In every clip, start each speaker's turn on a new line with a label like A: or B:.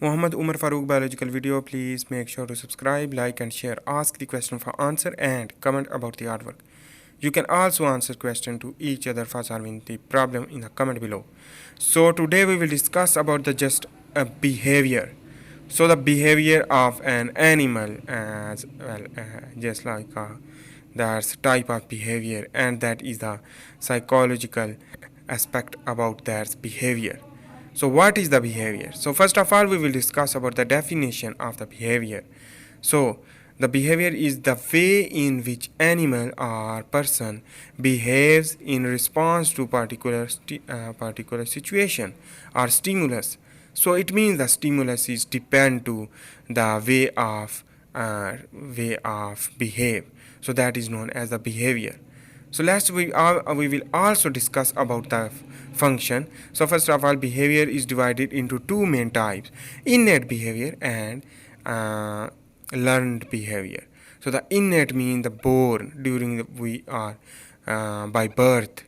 A: Muhammad Umar Farooq Biological Video. Please make sure to subscribe, like and share. Ask the question for answer and comment about the artwork. You can also answer question to each other for solving the problem in the comment below. So today we will discuss about the just a behavior. So the behavior of an animal as well, just like that's type of behavior, and that is the psychological aspect about that behavior. So what is the behavior? So first of all we will discuss about the definition of the behavior. So the behavior is the way in which animal or person behaves in response to particular situation or stimulus. So it means the stimulus is depend to the way of behave. So that is known as the behavior. So last we will also discuss about the function. So first of all, behavior is divided into two main types: innate behavior and uh, learned behavior. So the innate means the born during we are by birth,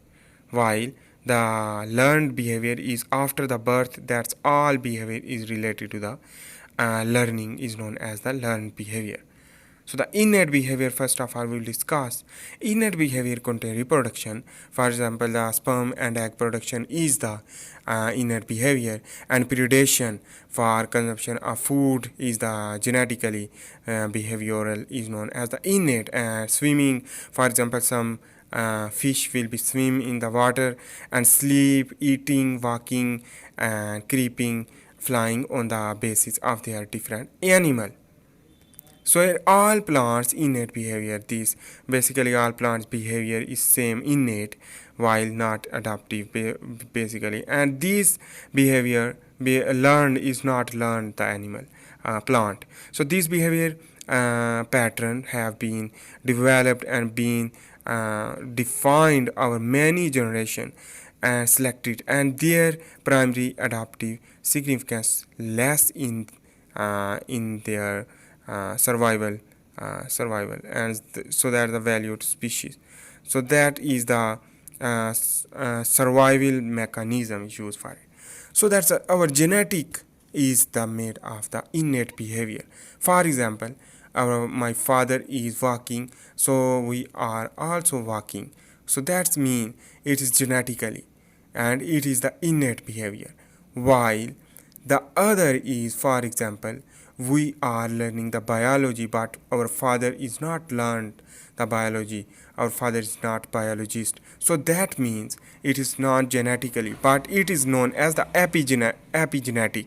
A: while the learned behavior is after the birth. That's all behavior is related to the learning is known as the learned behavior. So the innate behavior, first of all, we will discuss. Innate behavior contain reproduction. For example, the sperm and egg production is the innate behavior, and predation for consumption of food is the genetically behavioral is known as the innate. And swimming, for example, some fish will be swim in the water and sleep, eating, walking, and creeping, flying on the basis of their different animal. So all plants innate behavior. This basically all plants behavior is same innate, while not adaptive basically. And this behavior learned is not learned the animal plant. So this behavior pattern have been developed and been defined over many generation and selected, and their primary adaptive significance less in their survival and so that the valued species. So that is the survival mechanism used for it. So that's our genetic is the made of the innate behavior. For example, my father is walking, so we are also walking. So that's mean it is genetically, and it is the innate behavior. While the other is, for example, we are learning the biology, but our father is not learned the biology. Our father is not biologist. So that means it is not genetically, but it is known as the epigenetic,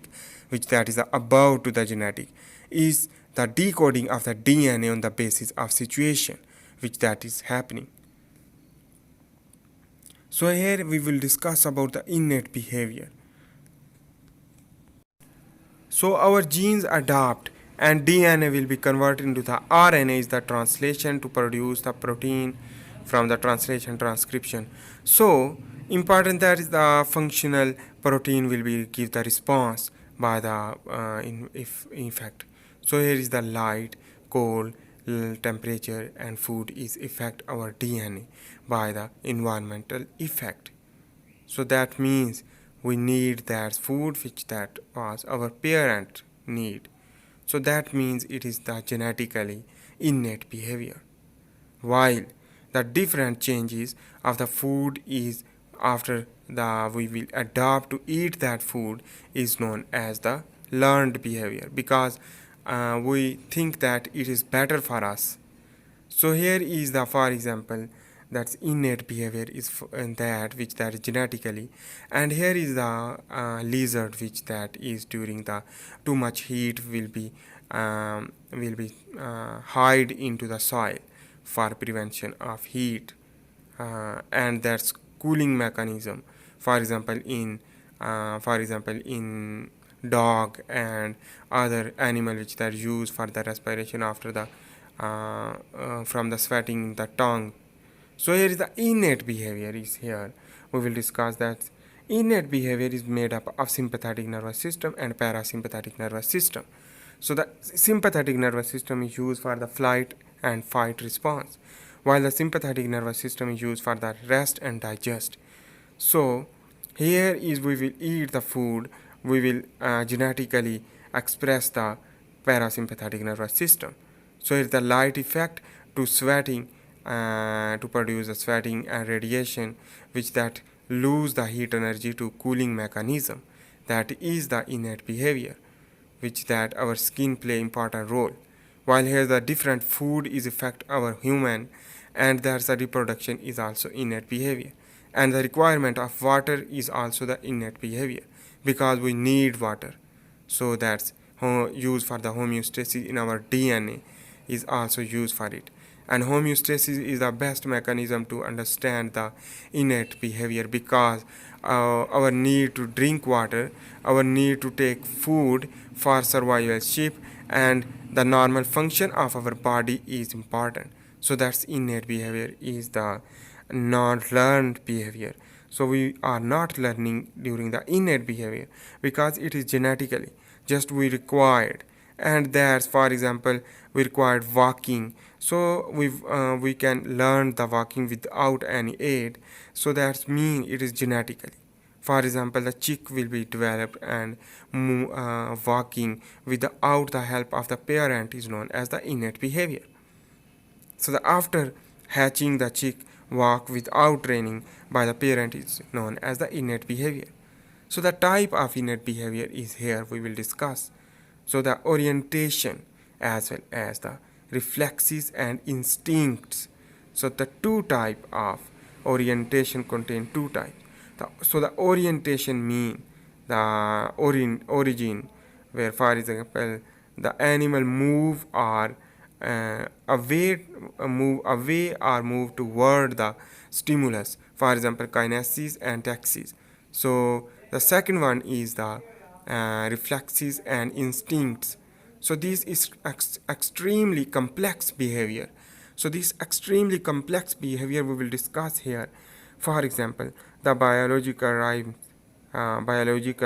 A: which that is above to the genetic, is the decoding of the DNA on the basis of situation, which that is happening. So here we will discuss about the innate behavior. So our genes adapt and DNA will be converted into the RNA is the translation to produce the protein from the translation transcription. So important that is the functional protein will be give the response by the in fact. So here is the light, cold, temperature and food is affect our DNA by the environmental effect. So that means we need that food which that was our parent need. So that means it is the genetically innate behavior. While the different changes of the food is after the we will adopt to eat that food is known as the learned behavior, because we think that it is better for us. So here is the, for example, that's innate behavior is that which that is genetically, and here is the lizard which that is during the too much heat will be hide into the soil for prevention of heat, and that's cooling mechanism. For example in dog and other animal which are used for the respiration after the from the sweating in the tongue. So here is the innate behavior is here. We will discuss that innate behavior is made up of sympathetic nervous system and parasympathetic nervous system. So the sympathetic nervous system is used for the flight and fight response, while the sympathetic nervous system is used for the rest and digest. So here is we will eat the food, we will genetically express the parasympathetic nervous system. So it's the light effect to sweating, to produce a sweating and radiation, which that lose the heat energy to cooling mechanism. That is the innate behavior, which that our skin play important role. While here the different food is affect our human, and there's the reproduction is also innate behavior, and the requirement of water is also the innate behavior, because we need water. So that's used for the homeostasis in our DNA is also used for it. And homeostasis is the best mechanism to understand the innate behavior, because our need to drink water, our need to take food for survivorship, and the normal function of our body is important. So that's innate behavior is the not learned behavior. So we are not learning during the innate behavior because it is genetically just we required. And there's, for example, we required walking, so we can learn the walking without any aid. So that's mean it is genetically. For example, the chick will be developed and walking without the help of the parent is known as the innate behavior. So the after hatching, the chick walk without training by the parent is known as the innate behavior. So the type of innate behavior is here we will discuss. So the orientation as well as the reflexes and instincts. So the two type of orientation contain two types. So the orientation mean the origin, where for example the animal move or move away or move toward the stimulus. For example, kinesis and taxis. So the second one is the reflexes and instincts. So this is extremely complex behavior. So this extremely complex behavior we will discuss here. For example, the biological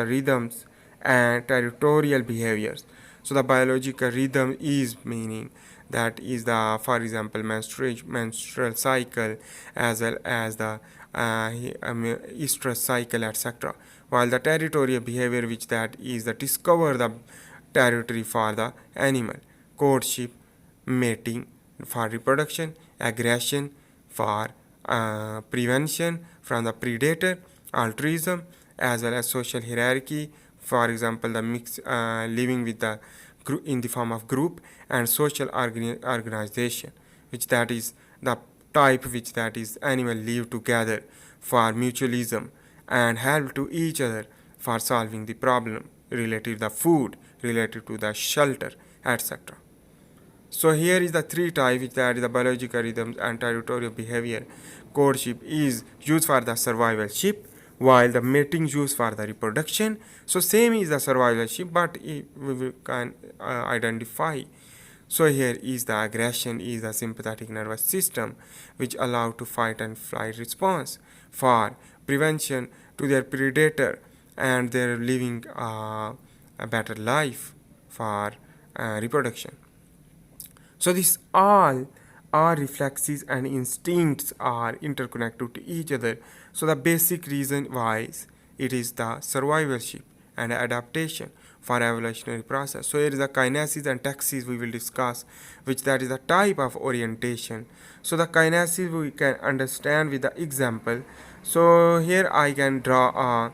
A: rhythms and territorial behaviors. So the biological rhythm is meaning that is the, for example, menstrual cycle as well as the estrous cycle, etc. While the territorial behavior, which that is the discover the territory for the animal, courtship, mating for reproduction, aggression for prevention from the predator, altruism, as well as social hierarchy. For example, the mix living with the in the form of group, and social organization, which that is the type which that is animal live together for mutualism and help to each other for solving the problem related to the food, related to the shelter, etc. So here is the three types, which that is the biological rhythms and territorial behavior. Courtship is used for the survivalship, while the mating is used for the reproduction. So same is the survivalship, but we can identify. So here is the aggression is the sympathetic nervous system, which allow to fight and flight response for prevention to their predator, and they're living a better life for reproduction. So this all our reflexes and instincts are interconnected to each other. So the basic reason why it is the survivorship and adaptation for evolutionary process. So here is the kinesis and taxis we will discuss, which that is the type of orientation. So the kinesis we can understand with the example. So here I can draw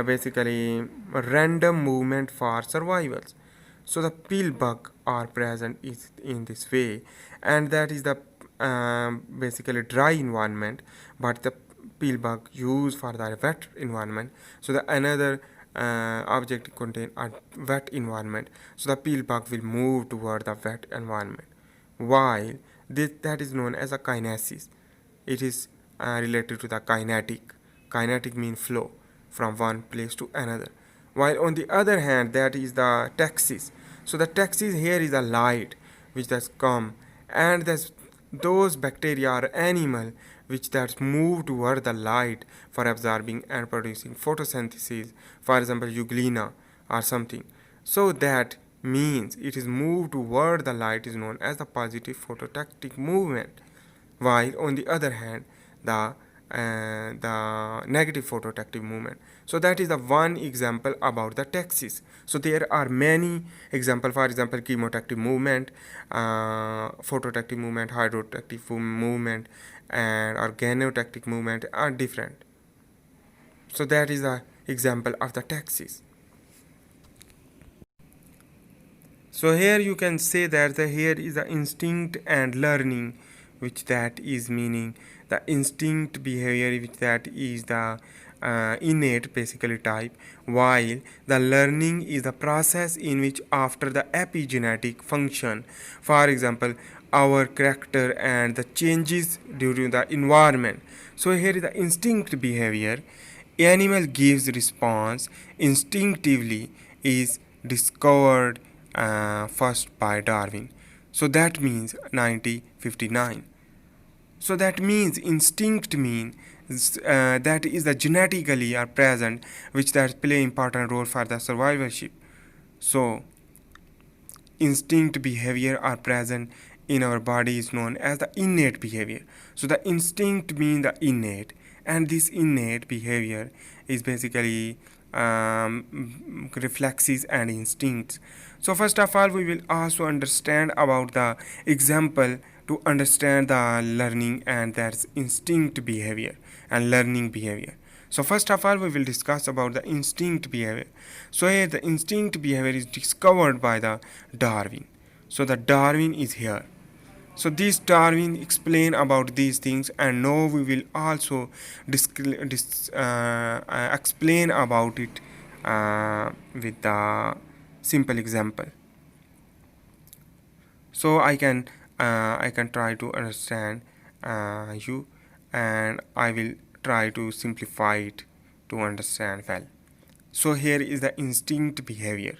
A: basically a random movement for survivals. So the pill bug are present is in this way, and that is the basically dry environment, but the pill bug used for the wet environment. So the another object contain a wet environment, so the pill bug will move toward the wet environment, while that is known as a kinesis. It is related to the kinetic means flow from one place to another, while on the other hand that is the taxis. So the taxis here is a light which does come, and those bacteria or animal which that move toward the light for absorbing and producing photosynthesis, for example euglena or something. So that means it is moved toward the light is known as the positive phototactic movement, while on the other hand the the negative phototactic movement. So that is the one example about the taxis. So there are many example. For example, chemotactic movement, phototactic movement, hydrotactic movement, and organotactic movement are different. So that is the example of the taxis. So here you can say that here is the instinct and learning, which that is meaning the instinct behavior, which that is the innate basically type, while the learning is the process in which after the epigenetic function, for example our character and the changes due to the environment. So here is the instinct behavior. Animal gives response instinctively is discovered first by Darwin. So that means 1959. So that means instinct means that is the genetically are present, which that play important role for the survivorship. So instinct behavior are present in our body is known as the innate behavior. So the instinct means the innate, and this innate behavior is basically reflexes and instincts. So first of all we will also understand about the example to understand the learning, and that's instinct behavior and learning behavior. So first of all we will discuss about the instinct behavior. So here the instinct behavior is discovered by the Darwin. So the Darwin is here. So this Darwin explain about these things, and now we will also explain about it with the simple example. So I can try to understand you, and I will try to simplify it to understand well. So here is the instinct behavior.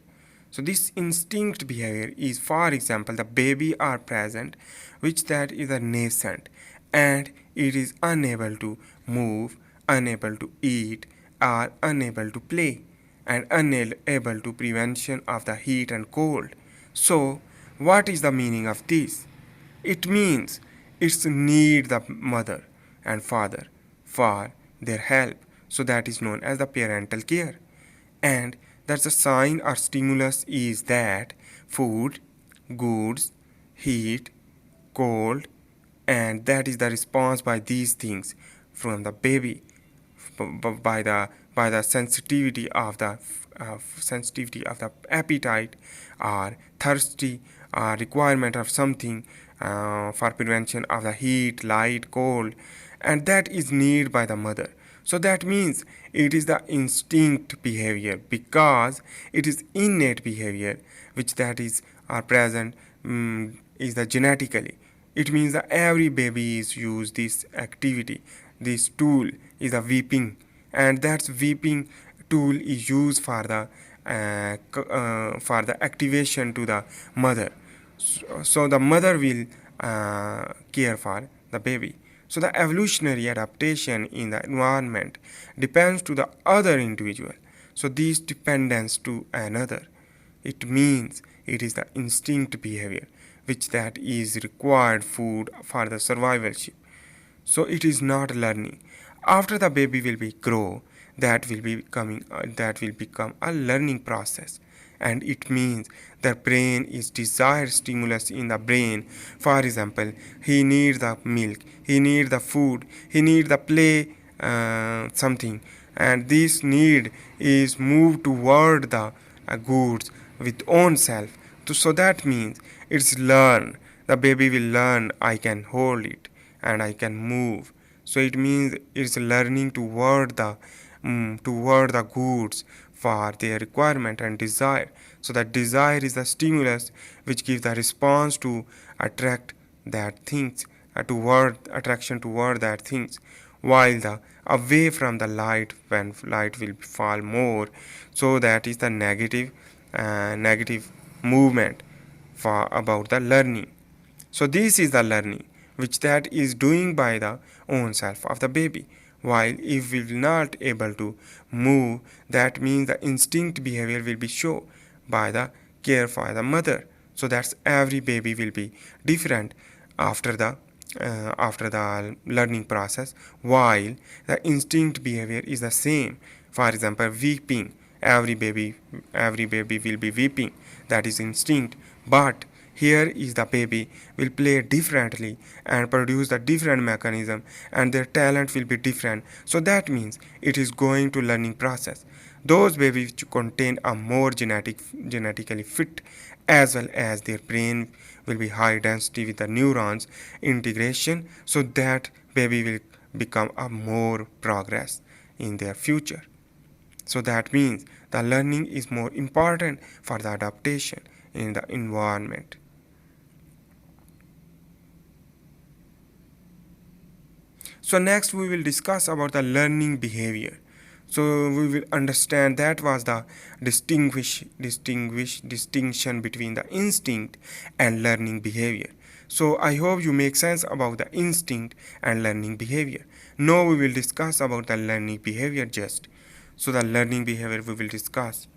A: So this instinct behavior is, for example, the baby are present, which that is a nascent, and it is unable to move, unable to eat, or unable to play, and unable to prevention of the heat and cold. So what is the meaning of this? It means it's need the mother and father for their help. So that is known as the parental care. And that's a sign or stimulus is that food, goods, heat, cold, and that is the response by these things from the baby, by the sensitivity of the appetite or thirsty requirement of something for prevention of the heat, light, cold, and that is needed by the mother. So that means it is the instinct behavior, because it is innate behavior which that is are present, is the genetically. It means that every baby is use this activity. This tool is a weeping, and that weeping tool is used for the activation to the mother. So the mother will care for the baby. So the evolutionary adaptation in the environment depends to the other individual. So this dependence to another. It means it is the instinct behavior which that is required food for the survivorship. So it is not learning. After the baby will be grow, that will become a learning process, and it means the brain is desired stimulus in the brain. For example, he needs the milk, he needs the food, he needs the play something, and this need is moved toward the goods with own self. So that means it's learn. The baby will learn I can hold it and I can move. So it means it's learning toward the goods for their requirement and desire. So that desire is the stimulus which gives the response to attract that things, toward attraction toward that things, while the away from the light, when light will fall more, so that is the negative movement for about the learning. So this is the learning which that is doing by the own self of the baby. While if we will not able to move, that means the instinct behavior will be shown by the care for the mother. So that's every baby will be different after the after the learning process, while the instinct behavior is the same. For example, weeping. Every baby will be weeping. That is instinct. But here is the baby will play differently and produce the different mechanism, and their talent will be different. So that means it is going to learning process. Those babies which contain a more genetically fit, as well as their brain will be high density with the neurons integration, so that baby will become a more progress in their future. So that means the learning is more important for the adaptation in the environment. So next we will discuss about the learning behavior. So we will understand that was the distinction between the instinct and learning behavior. So I hope you make sense about the instinct and learning behavior. Now we will discuss about the learning behavior just. So the learning behavior we will discuss.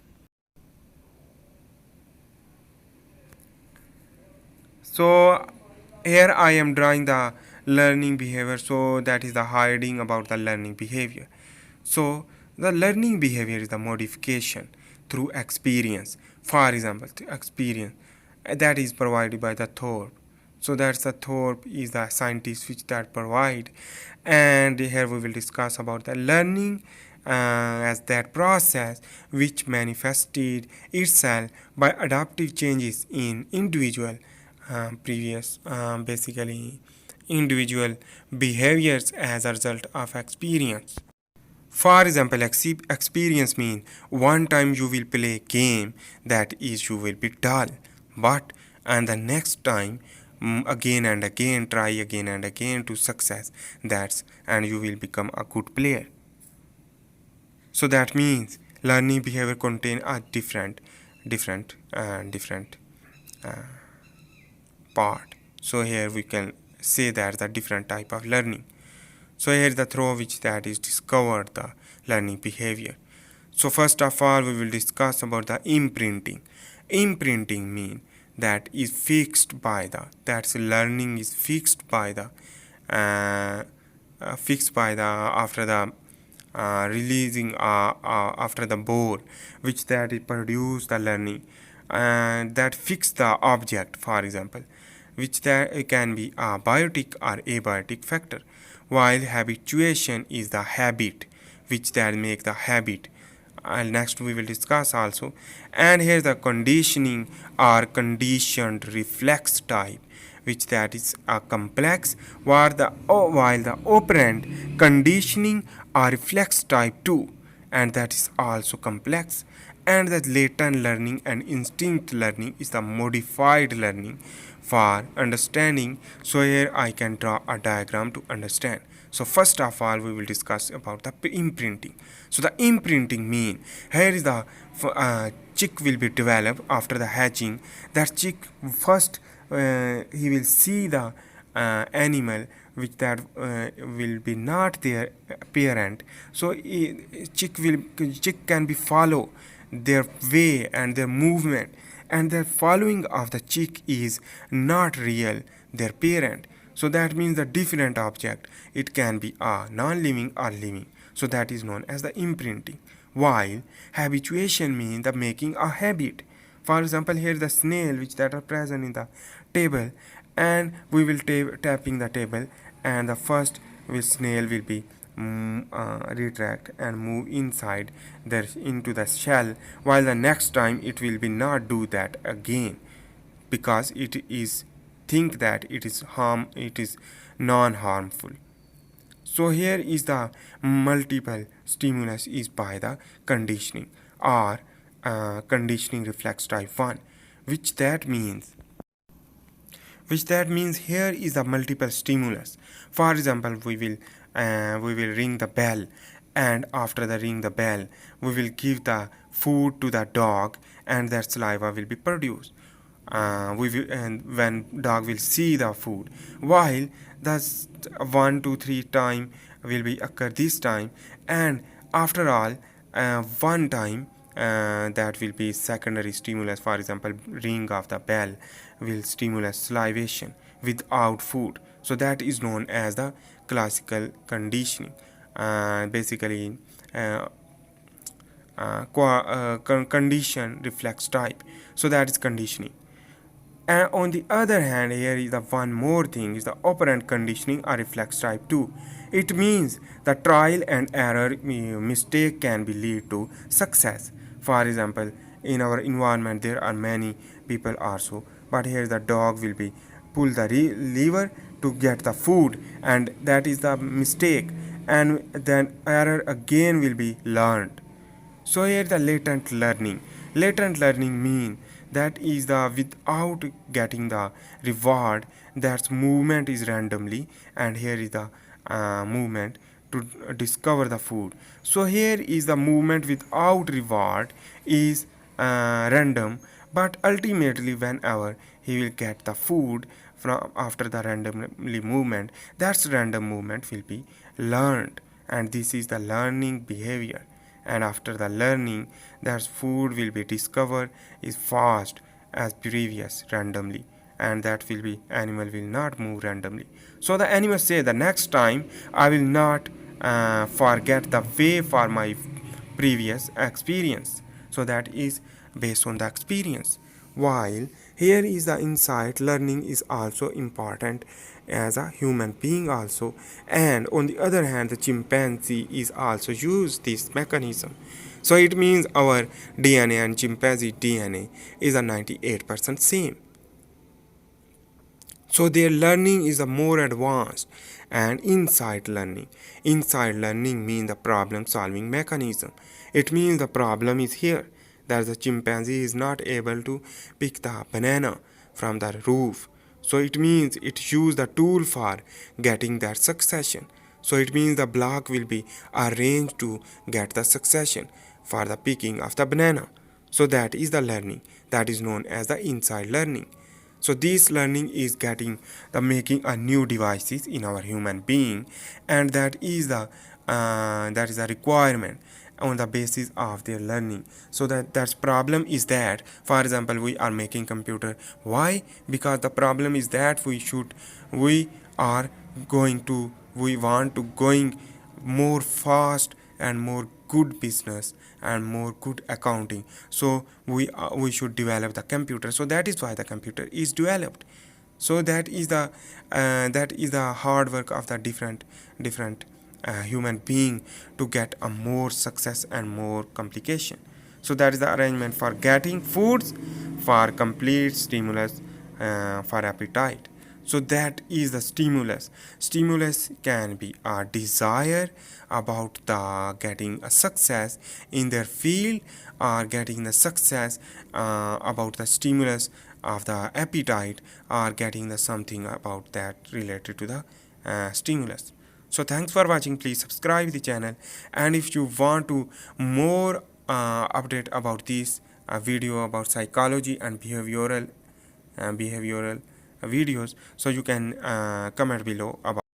A: So here I am drawing the learning behavior, so that is the hiding about the learning behavior. So the learning behavior is the modification through experience. For example, the experience that is provided by the Thorpe. So that's the Thorpe is the scientist which that provide, and here we will discuss about the learning as that process which manifested itself by adaptive changes in individual previous basically individual behaviors as a result of experience. For example, experience mean one time you will play a game that is you will be dull, but and the next time again and again try again and again to success, that's and you will become a good player. So that means learning behavior contain a different part. So here we can say that the different type of learning. So here is the through which that is discovered the learning behavior. So first of all we will discuss about the imprinting. Imprinting mean that is fixed by the, that's learning is fixed by the after the releasing after the board which that it produce the learning, and that fix the object, for example, which that can be a biotic or abiotic factor, while habituation is the habit which that make the habit, and next we will discuss also. And here the conditioning or conditioned reflex type, which that is a complex, while the operant conditioning or reflex type 2, and that is also complex. And the latent learning and instinct learning is the modified learning for understanding. So here I can draw a diagram to understand. So first of all we will discuss about the imprinting. So the imprinting mean here is the chick will be developed after the hatching. That chick first he will see the animal which that will be not their parent. So chick can be follow their way and their movement, and the following of the chick is not real their parent. So that means the different object, it can be a non-living or living, so that is known as the imprinting. While habituation means the making a habit. For example, here the snail which that are present in the table, and we will tapping the table, and the first snail will be retract and move inside there into the shell, while the next time it will be not do that again, because it is think that it is non harmful. So here is the multiple stimulus is by the conditioning or conditioning reflex type 1, which that means here is the multiple stimulus. For example, we will ring the bell, and after the ring the bell we will give the food to the dog, and that saliva will be produced. We will, and when dog will see the food, while the 1 2 3 time will be occur this time, and after all one time that will be secondary stimulus. For example, ring of the bell will stimulate salivation without food. So that is known as the classical conditioning. Basically, uh, condition reflects type. So that is conditioning. And on the other hand, here is the one more thing is the operant conditioning or reflex type 2. It means the trial and error mistake can be lead to success. For example, in our environment there are many people also, but here the dog will be pull the lever to get the food, and that is the mistake, and then error again will be learned. So here the latent learning. Latent learning mean that is the without getting the reward, that movement is randomly, and here is the movement to discover the food. So here is the movement without reward is random, but ultimately whenever he will get the food from after the randomly movement, that's random movement will be learned, and this is the learning behavior. And after the learning, that food will be discovered is fast as previous randomly, and that will be animal will not move randomly. So the animal say the next time I will not forget the way for my previous experience. So that is based on the experience. While here is the insight, learning is also important as a human being also, and on the other hand the chimpanzee is also use this mechanism. So it means our DNA and chimpanzee DNA is a 98% same. So their learning is a more advanced. And insight learning. Insight learning means the problem solving mechanism. It means the problem is here, that the chimpanzee is not able to pick the banana from the roof. So it means it use the tool for getting that succession. So it means the block will be arranged to get the succession for the picking of the banana. So that is the learning, that is known as the insight learning. So this learning is getting the making a new devices in our human being, and that is the requirement on the basis of their learning. So that's problem is that, for example, we are making computer. Why? Because the problem is that we are going to we want to going more fast and more good business and more good accounting. So we should develop the computer. So that is why the computer is developed. So that is the hard work of the different human being to get a more success and more complication. So that is the arrangement for getting foods for complete stimulus for appetite. So that is the stimulus. Stimulus can be a desire about the getting a success in their field, or getting the success about the stimulus of the appetite, or getting the something about that related to the stimulus. So thanks for watching. Please subscribe the channel, and if you want to more update about this video about psychology and behavioral videos, so you can comment below about